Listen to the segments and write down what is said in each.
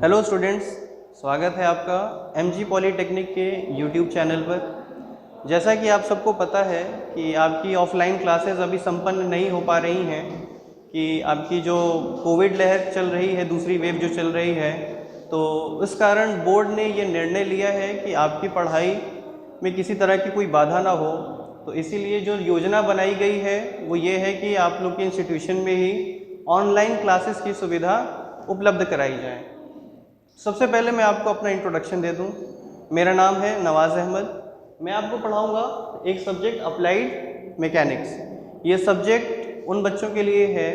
Hello students, स्वागत है आपका एमजी पॉलीटेक्निक के यूट्यूब चैनल पर। जैसा कि आप सबको पता है कि आपकी ऑफलाइन क्लासेस अभी संपन्न नहीं हो पा रही हैं कि आपकी जो कोविड लहर चल रही है, दूसरी वेव जो चल रही है, तो इस कारण बोर्ड ने ये निर्णय लिया है कि आपकी पढ़ाई में किसी तरह की कोई बाधा ना हो। तो इसीलिए जो योजना बनाई गई है वो ये है कि आप लोग के इंस्टीट्यूशन में ही ऑनलाइन क्लासेस की सुविधा उपलब्ध कराई जाए। सबसे पहले मैं आपको अपना इंट्रोडक्शन दे दूं। मेरा नाम है नवाज़ अहमद। मैं आपको पढ़ाऊंगा एक सब्जेक्ट अप्लाइड मैकेनिक्स। ये सब्जेक्ट उन बच्चों के लिए है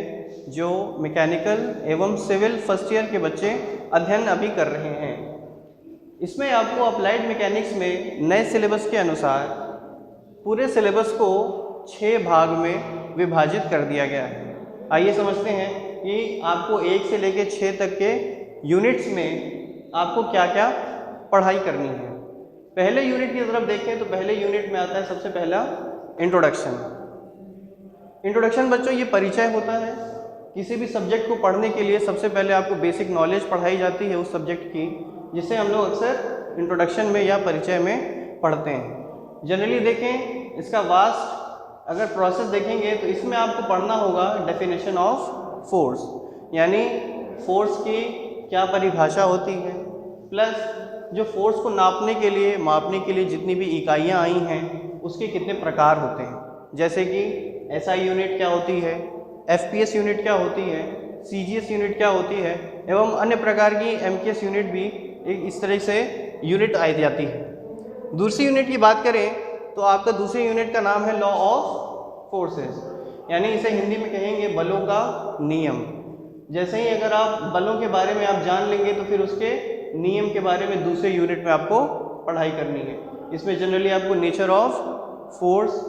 जो मैकेनिकल एवं सिविल फर्स्ट ईयर के बच्चे अध्ययन अभी कर रहे हैं। इसमें आपको अप्लाइड मैकेनिक्स में नए सिलेबस के अनुसार पूरे सिलेबस को 6 भाग में विभाजित कर दिया गया है। आइए समझते हैं कि आपको 1 से लेकर 6 तक के यूनिट्स में आपको क्या क्या पढ़ाई करनी है। पहले यूनिट की तरफ देखें तो पहले यूनिट में आता है सबसे पहला इंट्रोडक्शन। इंट्रोडक्शन बच्चों ये परिचय होता है। किसी भी सब्जेक्ट को पढ़ने के लिए सबसे पहले आपको बेसिक नॉलेज पढ़ाई जाती है उस सब्जेक्ट की, जिसे हम लोग अक्सर इंट्रोडक्शन में या परिचय में पढ़ते हैं। जनरली देखें इसका वास्ट अगर प्रोसेस देखेंगे तो इसमें आपको पढ़ना होगा डेफिनेशन ऑफ फोर्स, यानी फोर्स की क्या परिभाषा होती है, प्लस जो फोर्स को नापने के लिए मापने के लिए जितनी भी इकाइयाँ आई हैं उसके कितने प्रकार होते हैं, जैसे कि एसआई यूनिट क्या होती है, एफपीएस यूनिट क्या होती है, सीजीएस यूनिट क्या होती है, एवं अन्य प्रकार की एमकेएस यूनिट भी एक इस तरह से यूनिट आई जाती है। दूसरी यूनिट की बात करें तो आपका दूसरी यूनिट का नाम है लॉ ऑफ फोर्सेस, यानी इसे हिंदी में कहेंगे बलों का नियम। जैसे ही अगर आप बलों के बारे में आप जान लेंगे तो फिर उसके नियम के बारे में दूसरे यूनिट में आपको पढ़ाई करनी है। इसमें जनरली आपको नेचर ऑफ फोर्स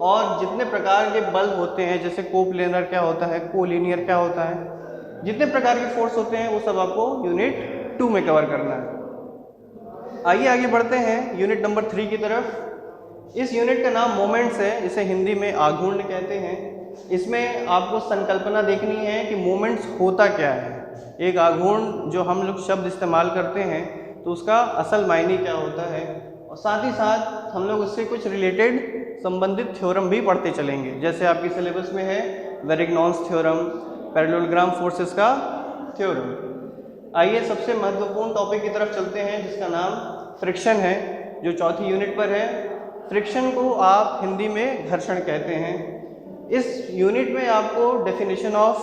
और जितने प्रकार के बल होते हैं, जैसे कोप्लेनर क्या होता है, कोलिनियर क्या होता है, जितने प्रकार के फोर्स होते हैं वो सब आपको यूनिट 2 में कवर करना है। आइए आगे बढ़ते हैं यूनिट नंबर 3 की तरफ। इस यूनिट का नाम मोमेंट्स है, इसे हिंदी में आघूर्ण कहते हैं। इसमें आपको संकल्पना देखनी है कि मोमेंट्स होता क्या है। एक आघूर्ण जो हम लोग शब्द इस्तेमाल करते हैं तो उसका असल मायने क्या होता है, और साथ ही साथ हम लोग उससे कुछ रिलेटेड संबंधित थ्योरम भी पढ़ते चलेंगे। जैसे आपके सिलेबस में है वेरिग्नॉन्स थ्योरम, पैरेललोग्राम फोर्सेस का थ्योरम। आइए सबसे महत्वपूर्ण टॉपिक की तरफ चलते हैं जिसका नाम फ्रिक्शन है, जो चौथी यूनिट पर है। फ्रिक्शन को आप हिंदी में घर्षण कहते हैं। इस यूनिट में आपको डेफिनेशन ऑफ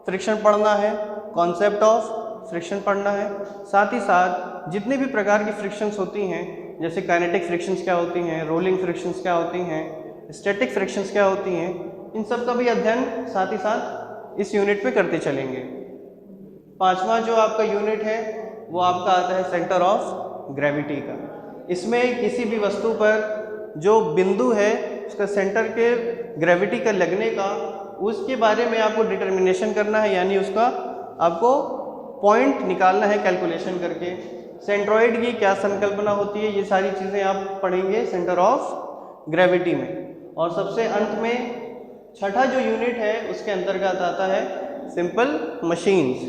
फ्रिक्शन पढ़ना है, कॉन्सेप्ट ऑफ फ्रिक्शन पढ़ना है, साथ ही साथ जितने भी प्रकार की फ्रिक्शंस होती हैं, जैसे काइनेटिक फ्रिक्शंस क्या होती हैं, रोलिंग फ्रिक्शंस क्या होती हैं, स्टैटिक फ्रिक्शंस क्या होती हैं, इन सब का भी अध्ययन साथ ही साथ इस यूनिट पे करते चलेंगे। 5वां जो आपका यूनिट है वो आपका आता है सेंटर ऑफ ग्रेविटी का। इसमें किसी भी वस्तु पर जो बिंदु है उसका सेंटर के ग्रेविटी का लगने का, उसके बारे में आपको डिटर्मिनेशन करना है, यानी उसका आपको पॉइंट निकालना है कैलकुलेशन करके। सेंट्रॉइड की क्या संकल्पना होती है, ये सारी चीज़ें आप पढ़ेंगे सेंटर ऑफ ग्रेविटी में। और सबसे अंत में 6ठा जो यूनिट है उसके अंतर्गत आता है सिंपल मशीन्स।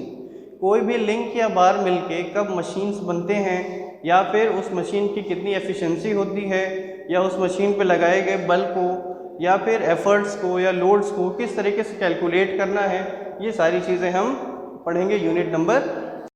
कोई भी लिंक या बार मिलके कब मशीन्स बनते हैं, या फिर उस मशीन की कितनी एफिशिएंसी होती है, या उस मशीन पे लगाए गए बल को या फिर एफर्ट्स को या लोड्स को किस तरीके से कैलकुलेट करना है, ये सारी चीज़ें हम पढ़ेंगे यूनिट नंबर